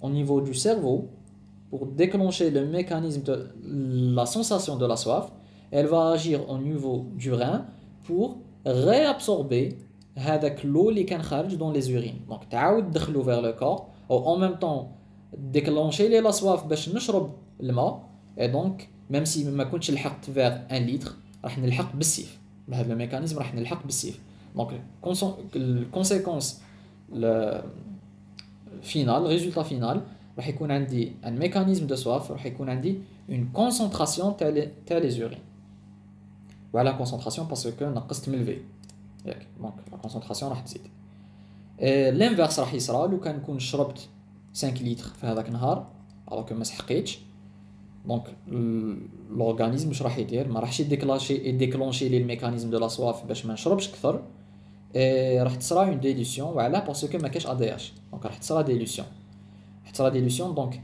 au niveau du cerveau pour déclencher le mécanisme de la sensation de la soif. Elle va agir au niveau du rein pour réabsorber l'eau qui est dans les urines. Donc تعاود تدخلو vers le corps ou en même temps déclencher la soif باش نشرب الماء. Et donc même si ما كنتش لحقت vers 1 litre راح نلحق بالسيف بهذا الميكانيزم راح نلحق بالسيف. Donc la conséquence finale, résultat final راح يكون عندي un mécanisme de soif راح يكون عندي une concentration تاع les urines. Voilà la concentration parce que نقصت من الفي. Donc la concentration راح تزيد. L'inverse راح يصرى لو كان نكون شربت 5 litres في هذاك النهار alors que ما سحقيتش. Donc l'organisme مش راح يدير ما راحش يديكلونشي لي الميكانيزم دو لا سواف باش ما نشربش كثر. راح تصرى اون ديليسيون وعلاه باسكو ما كاش ادي اش. دونك راح تصرى ديليسيون دونك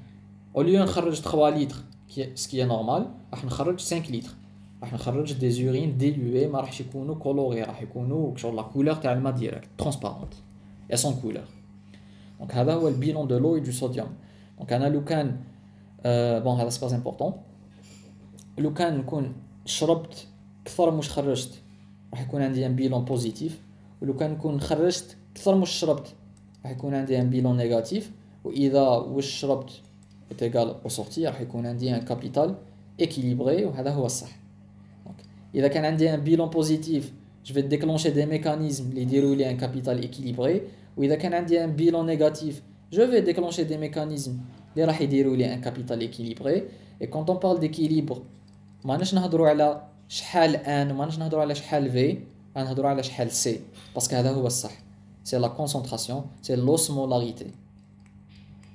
او ليو نخرج 3 لتر سكي نورمال راح نخرج 5 لتر. راح نخرج دي زورين ديلوي ما راحش يكونوا كولوري راح يكونوا كشغل لا كولور تاع الماء ديريكت ترانسبارونت اي سون كولور. دونك هذا هو البيلون دو لو اي دو صوديوم. دونك انا لو كان بون هذا سباز امبورطون. لو كان نكون شربت كثر مش خرجت راح يكون عندي ان بيلون بوزيتيف، ولو كان نكون خرجت كثر مش شربت راح يكون عندي ان بيلون نيجاتيف. واذا واش شربت ايتيغال او سورتي راح يكون عندي ان كابيتال équilibré وهذا هو الصح. Donc, إذا كان عندي un bilan positif, je vais déclencher des mécanismes qui déroulent un capital équilibré. وإذا كان عندي un bilan négatif, je vais déclencher des mécanismes qui راح يديروا un capital équilibré. Et quand on parle d'équilibre, ماناش نهضروا على شحال ان وماناش نهضروا على شحال في، غنهضروا على شحال سي، باسكو هذا هو الصح. سي لا كونسونطراسيون، سي لوسمولاريتي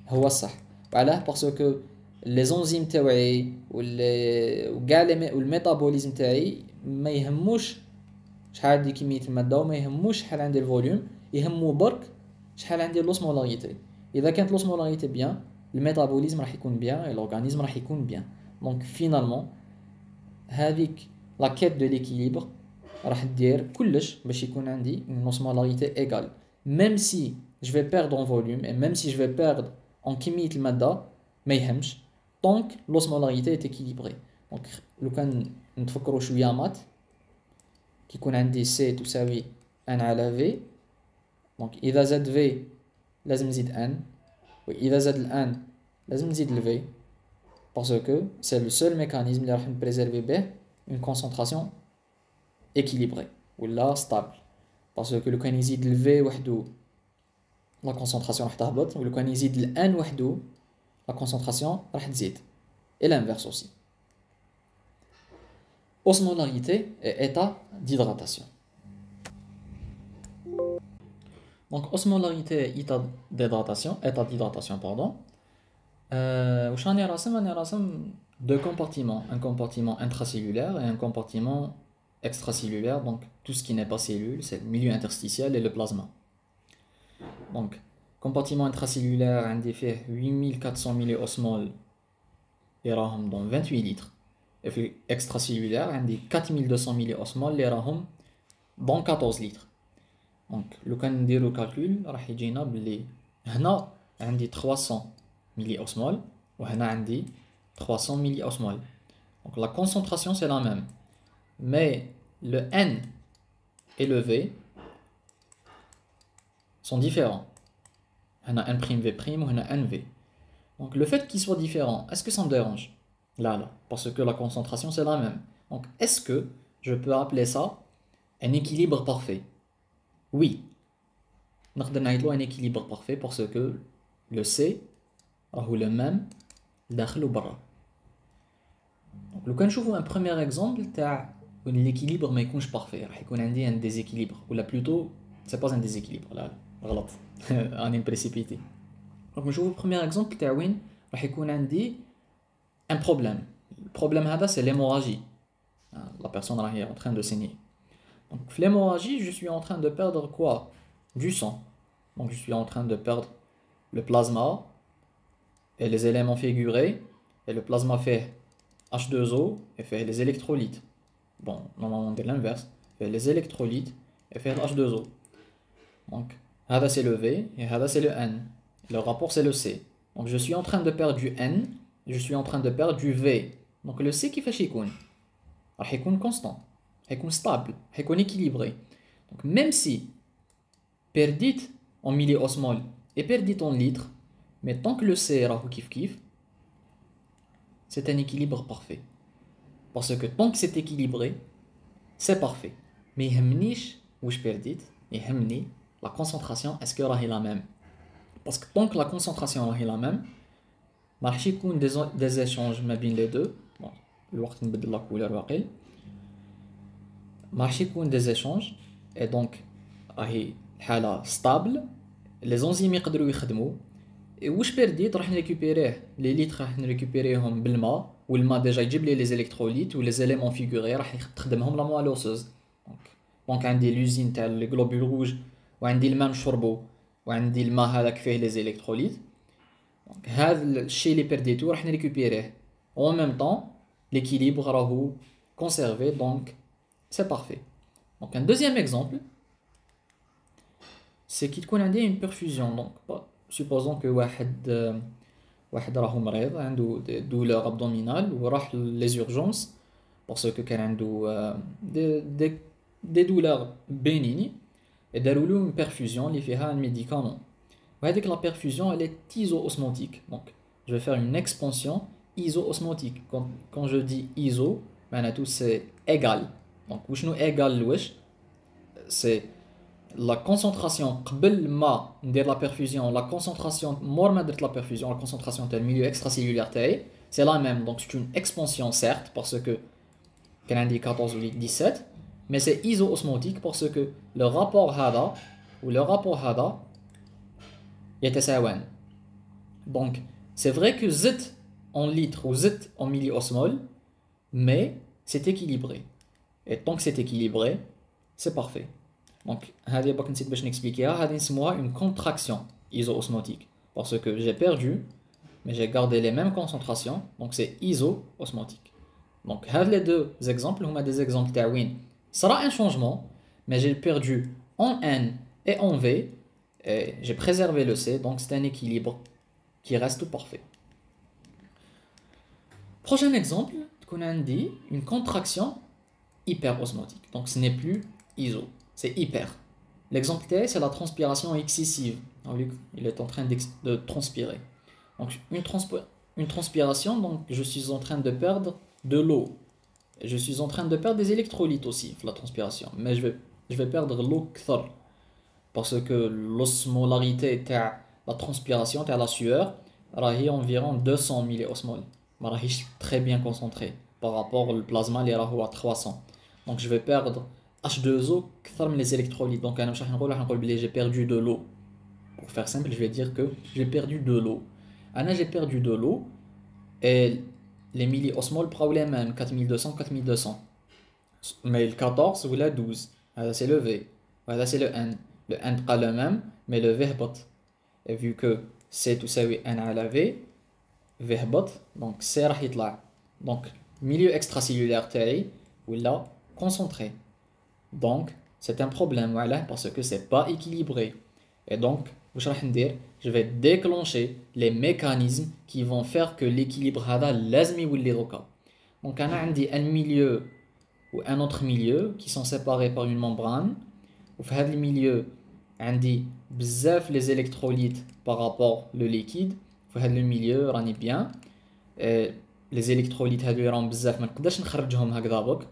هو الصح. وعلاه باسكو لي زونزيم تاوعي وكاع والميتابوليزم تاعي ما يهموش شحال عندي كميه الماده، وما يهموش شحال عندي الفوليوم، يهمو برك شحال عندي لوسمولاريتي. اذا كانت لوسمولاريتي بيان، الميتابوليزم راح يكون بيان، الاورغانيزم راح يكون بيان. دونك فينالمون هذيك لا كيت دو ليكيليبر راح دير كلش باش يكون عندي une osmolarité égale. Même si je vais perdre en volume et même si je vais perdre en كمية المادة ما يهمش tant que l'osmolarité est équilibrée. Donc لو كان نتفكروا شوية مات كيكون عندي C تساوي N على V. Donc إذا زاد V لازم نزيد N، وإذا زاد ال N لازم نزيد ال V، parce que c'est le seul mécanisme اللي راح نبريزيرفي به une concentration équilibrée ولا stable. parce que لو كان يزيد ال V وحده la concentration راح تهبط، ولو كان يزيد ال N وحده la concentration راح تزيد. Et l'inverse aussi. Osmolarité et état d'hydratation. Donc osmolarité et état d'hydratation, pardon. واش راني راسم deux compartiments, un compartiment intracellulaire et un compartiment extracellulaire. Donc tout ce qui n'est pas cellule, c'est le milieu interstitiel et le plasma. Donc compartiment intracellulaire عندي فيه 8400 milliosmoles اللي راهم dans 28 litres. Et في extracellulaire عندي 4200 milliosmoles اللي راهم dans 14 litres. Donc لو كان نديرو الكالكول راح يجينا بلي هنا عندي 300 milliosmoles وهنا عندي 300 milliosmoles. Donc la concentration c'est la même, mais le N et le V sont différents. هنا N'V' وهنا Nv. Donc le fait qu'ils soient différents, est-ce que ça me dérange? Là, parce que la concentration c'est la même. Donc est-ce que je peux appeler ça un équilibre parfait? Oui. نقدر نعيطلو un équilibre parfait parce que le C راهو le même داخل وبرا. Donc لو كنشوفو un premier exemple تاع l'équilibre ما يكونش parfait، راح يكون عندي un déséquilibre ولا plutôt c'est pas un déséquilibre، لا غلط راني précipité. Donc نشوفو premier exemple تاع وين راح يكون عندي un problème. Le problème هذا c'est l'hémorragie. La personne est en train de saigner. Donc l'hémorragie, je suis en train de perdre quoi? Du sang. Donc je suis en train de perdre le plasma et les éléments figurés, et le plasma fait H2O et fait les électrolytes. Bon, normalement c'est l'inverse, fait les électrolytes et fait H2O. Donc هذا c'est le V et هذا c'est le N. Le rapport c'est le C. Donc je suis en train de perdre du N, je suis en train de perdre du V. Donc le C كيفاش يكون؟ راح يكون constant, راح يكون stable, راح يكون équilibré. Donc même si perdite en milliosmoles et perdite en litres, mais tant que le C راهو كيف كيف, c'est un équilibre parfait. Parce que tant que c'est équilibré, c'est parfait. Mais يهمنيش واش perdite, يهمني la concentration, est-ce que راهي la même? Parce que tant que la concentration راهي la même, ما راحش يكون des échanges ما بين les deux. Bon, الوقت نبدل la couleur واقيل. ما راحش يكون des échanges et donc راهي الحالة stable. les enzymes يقدروا يخدموا. et واش perdite راح نريكوبيريه les litres راح نريكوبيريهم بالماء، والماء ديجا يجيب لي les électrolytes و les éléments figurés راح تخدمهم la moelle osseuse. donc عندي l'usine تاع les globules rouges وعندي الماء نشربو وعندي الماء هذاك فيه les électrolytes. donc هذا الشيء اللي perditو راح نريكوبيريه. en même temps l'équilibre راهو conservé, donc c'est parfait. Donc un deuxième exemple, c'est qu'il y a une perfusion. Donc supposons que واحد واحد راهو مريض عنده douleur abdominale وراح les urgences parce que كان عنده des douleurs bénignes et داروا له une perfusion اللي فيها un médicament وهذيك la perfusion elle est iso-osmotique donc je vais faire une expansion iso-osmotique quand je dis iso معناته c'est égal donc وشنو égal لواش c'est la concentration قبل ما ندير la perfusion la concentration مور ما درت la perfusion la concentration تاع milieu extracellulaire تاعي c'est la même donc c'est une expansion certes parce que كان عندي 14 ou 17 mais c'est iso-osmotique parce que le rapport هذا ou le rapport هذا يتساوان donc c'est vrai que Z en litres ou Z en milliosmol mais c'est équilibré et tant que c'est équilibré c'est parfait donc هذه باك نسيت باش نexpliquer هذه نسموها une contraction iso-osmotique parce que j'ai perdu mais j'ai gardé les mêmes concentrations donc c'est iso-osmotique donc هاد les deux exemples هما des exemples تاع وين صرا un changement mais j'ai perdu en N et en V et j'ai préservé le C donc c'est un équilibre qui reste parfait. Prochain exemple qu'on a dit une contraction hyperosmotique donc ce n'est plus iso c'est hyper. L'exemple T, c'est la transpiration excessive. Il est en train de transpirer. Donc, une transpiration, donc je suis en train de perdre de l'eau. Je suis en train de perdre des électrolytes aussi, la transpiration. Mais je vais perdre l'eau kthar. Parce que l'osmolarité de la transpiration, de la sueur, est environ 200 milliosmoles. C'est très bien concentré par rapport au plasma qui est à 300. Donc, je vais perdre H2O كثر من les électrolytes donc انا مش راح نقول بلي j'ai perdu de l'eau pour faire simple je vais dire que j'ai perdu de l'eau j'ai perdu de l'eau et les milliosmoles بقاو les mêmes 4200 4200 mais le 14 ou la 12 هذا c'est le V هذا c'est le N بقى le même mais le V هبط et vu que C تساوي N على V V هبط donc C راح يطلع donc milieu extracellulaire تاعي ولا concentré. Donc, c'est un problème voilà, parce que c'est pas équilibré. Et donc, je vais déclencher les mécanismes qui vont faire que l'équilibre هذا لازم يولي دوكا. Donc, on a un milieu ou un autre milieu qui sont séparés par une membrane. Ou في هذا milieu, on dit بزاف les électrolytes par rapport le liquide. في هذا milieu راني bien. Et les électrolytes هذو راهم بزاف ما نقدرش نخرجهم هكذا بك.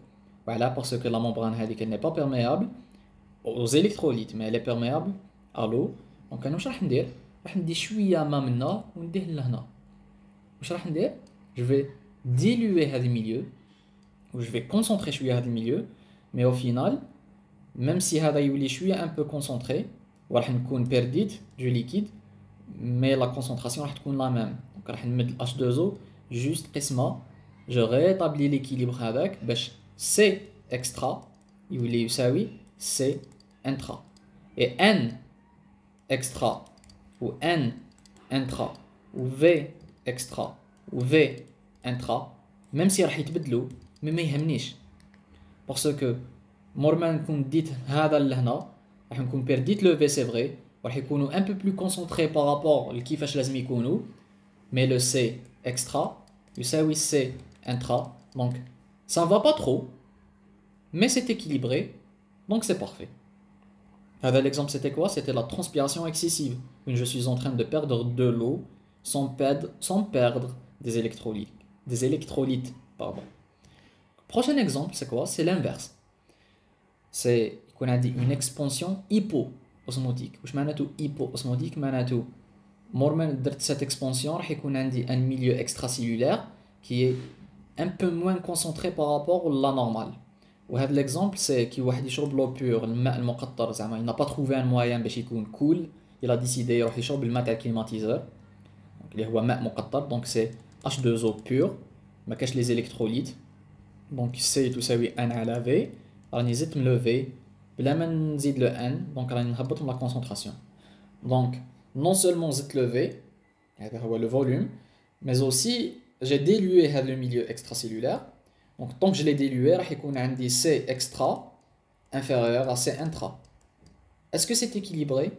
Voilà, parce que la membrane elle n'est pas perméable aux électrolytes, mais elle est perméable à l'eau. Donc, nous allons dire شوية ما منا ونديه لهنا. واش راح ندير؟ Je vais diluer هذا milieu ou je vais concentrer شوية هذا milieu, mais au final, même si هذا يولي شوية un peu concentré, وراح نكون perdite du liquide, mais la concentration راح تكون la même. Donc, راح نمد H2O juste قسمة, je rétablis l'équilibre هذاك باش C extra يولي يساوي C intra et N extra ou N intra ou V extra ou V intra même si راح يتبدلوا ما يهمنيش parce que مور ما نكون ديت هذا لهنا راح نكون perdite le V c'est vrai راح يكونوا un peu plus concentrés par rapport لكيفاش لازم يكونوا mais le C extra يساوي C intra donc ça ne va pas trop, mais c'est équilibré, donc c'est parfait. L'exemple c'était quoi? C'était la transpiration excessive. Je suis en train de perdre de l'eau sans perdre des électrolytes. Des électrolytes, pardon. Prochain exemple, c'est quoi? C'est l'inverse. C'est qu'on a dit une expansion hypo-osmotique. Qu'est-ce que c'est hypo-osmotique? معناته مور ما درت cette expansion راح يكون عندي un milieu extracellulaire qui est un peu moins concentré par rapport à la normale. وهذا l'exemple c'est كي واحد يشرب l'eau pure الماء المقطر زعما il n'a pas trouvé un moyen باش يكون cool il a décidé يروح يشرب الماء تاع الكليماتيزور اللي هو ماء مقطر donc c'est H2O pur ما كاش les électrolytes donc C تساوي N على V راني زدت من le V بلا ما نزيد le N donc راني نهبط من la concentration donc non seulement زدت le V هذا هو le volume mais aussi j'ai dilué le milieu extracellulaire. Donc, tant que je l'ai dilué, il y a un C extra inférieur à C intra. Est-ce que c'est équilibré?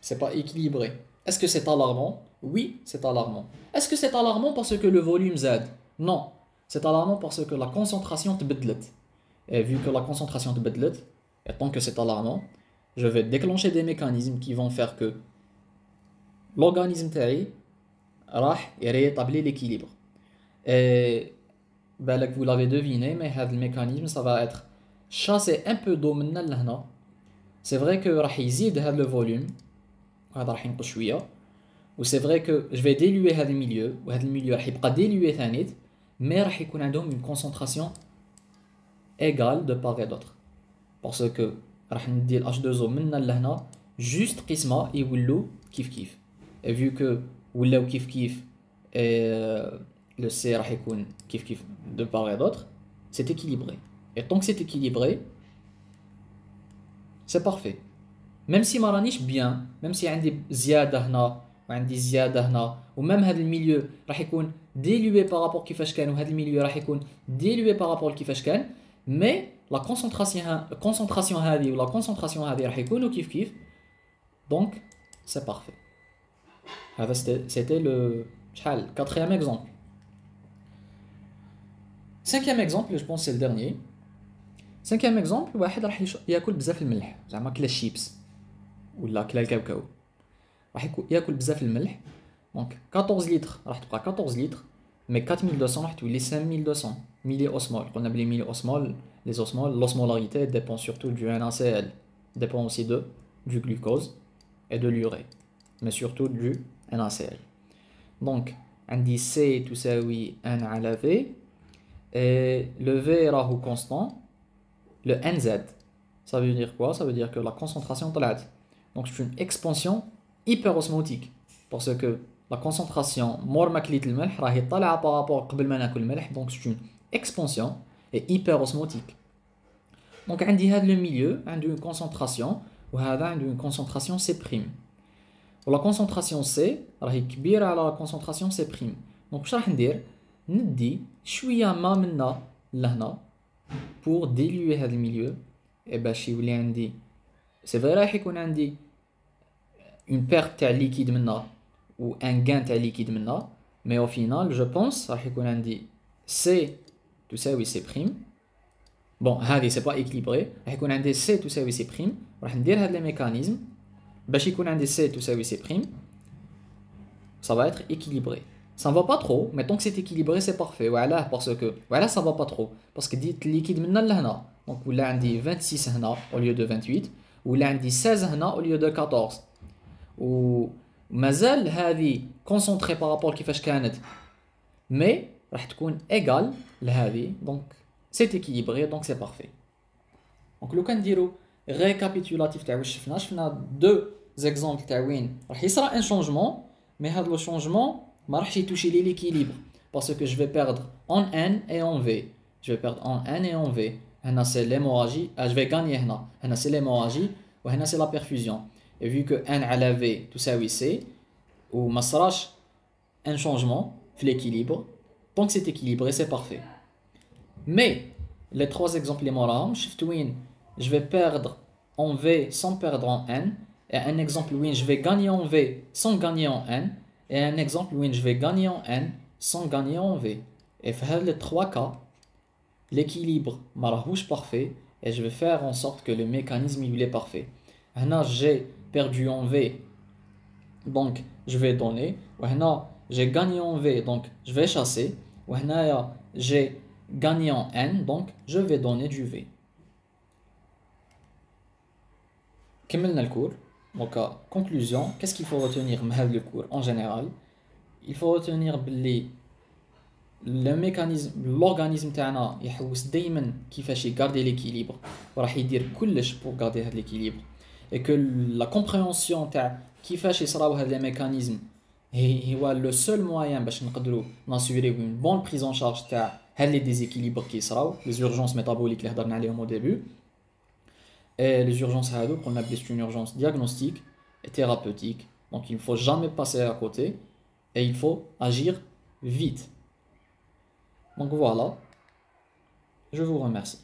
C'est pas équilibré. Est-ce que c'est alarmant? Oui, c'est alarmant. Est-ce que c'est alarmant parce que le volume زاد? Non. C'est alarmant parce que la concentration تبدلت. Et vu que la concentration تبدلت, et tant que c'est alarmant, je vais déclencher des mécanismes qui vont faire que l'organisme تاعي راح rétablir l'équilibre. Et بالك vous l'avez deviné, mais هذا mécanisme ça va être chasser un peu d'eau من لهنا. C'est vrai que راح يزيد هذا le volume. هذا راح ينقص شويه. و c'est vrai que je vais diluer هذا الميليو وهذا الميليو راح يبقى dilué ثاني mais راح يكون عندهم une concentration égale de part et d'autre parce que راح ندي ال H2O من لهنا juste قسمه يولوا كيف كيف et vu que ولاو كيف كيف et le C راح يكون كيف كيف de part et d'autre c'est équilibré et tant que c'est équilibré c'est parfait même si ما رانيش bien même si عندي زياده هنا وعندي زياده هنا ومام هذا الميليو راح يكون dilué par rapport كيفاش كان وهذا الميليو راح يكون dilué par rapport كيفاش كان mais la concentration هذه ولا concentration هذه راح يكونوا كيف كيف donc c'est parfait هذا c'était le شحال quatrième exemple cinquième exemple je pense c'est le dernier cinquième exemple واحد راح ياكل بزاف الملح زعما كلا الشيبس ولا كلا الكاوكاو راح ياكل بزاف الملح دونك 14 لتر راح تبقى 14 لتر مي 4200 راح تولي 5200 ميلي اوسمول قلنا بلي ميلي اوسمول les osmoles l'osmolarité dépend surtout du NaCl dépend aussi du glucose et de l'urée mais surtout du NaCl donc عندي C تساوي N على V et le V راهو constant le NZ ça veut dire quoi ça veut dire que la concentration طلعت donc c'est une expansion hyperosmotique parce que la concentration مور ما كليت الملح راهي طالعه بارابور قبل ما ناكل الملح donc c'est une expansion et hyperosmotique donc عندي هذا le milieu عنده une concentration وهذا عنده une concentration C'. و la concentration C راهي كبيره على la concentration C'. donc واش راح ندير ندي شويه ما منا لهنا pour diluer هذا الميليو et باش يولي عندي سي فري راح يكون عندي une perte تاع liquide منا ou un gain تاع liquide منا mais au final je pense راح يكون عندي C تساوي C'. bon هذه c'est pas équilibré راح يكون عندي C تساوي C'. راح ندير هذا الميكانيزم باش يكون عندي C تساوي C'. ça va être équilibré ça ne va pas trop mais tant que c'est équilibré c'est parfait وعلاه parce que وعلاه ça va pas trop parce que ديت liquide منا لهنا donc ولا عندي 26 هنا au lieu de 28 ولا عندي 16 هنا au lieu de 14 ومازال هذه concentrée par rapport كيفاش كانت mais راح تكون égal لهذه donc c'est équilibré donc c'est parfait donc لو كنديرو récapitulatif تاع واش شفنا deux exemples تاع وين راح يصرا un changement mais هذا le changement ما راحش يتوشي لي l'équilibre parce que je vais perdre en N et en V je vais perdre en N et en V هنا c'est l'hémorragie je vais gagner هنا c'est l'hémorragie وهنا c'est la perfusion et vu que N على V تساوي C وما صراش un changement في l'équilibre tant que c'est équilibré c'est parfait mais les trois exemples les moraهم شفت وين je vais perdre en V sans perdre en N et un exemple où je vais gagner en V sans gagner en N et un exemple où je vais gagner en N sans gagner en V et dans les trois cas l'équilibre n'est pas parfait et je vais faire en sorte que le mécanisme il est parfait. Là j'ai perdu en V donc je vais donner là j'ai gagné en V donc je vais chasser là j'ai gagné en N donc je vais donner du V. كملنا الكور donc conclusion qu'est-ce qu'il faut retenir de le cours en général il faut retenir que le mécanisme l'organisme تاعنا يحوس دائما كيفاش يغاردي l'équilibre وراح يدير كلش pour garder هذا l'équilibre et que la compréhension تاع كيفاش يصراو هاد les mécanismes هو le seul moyen باش نقدروا ناسيوريو une bonne prise en charge تاع هاد les déséquilibres qui يصراو les urgences métaboliques اللي هضرنا عليهم au début. Et les urgences qu'on appelle c'est une urgence diagnostique et thérapeutique. Donc il ne faut jamais passer à côté et il faut agir vite. Donc voilà, je vous remercie.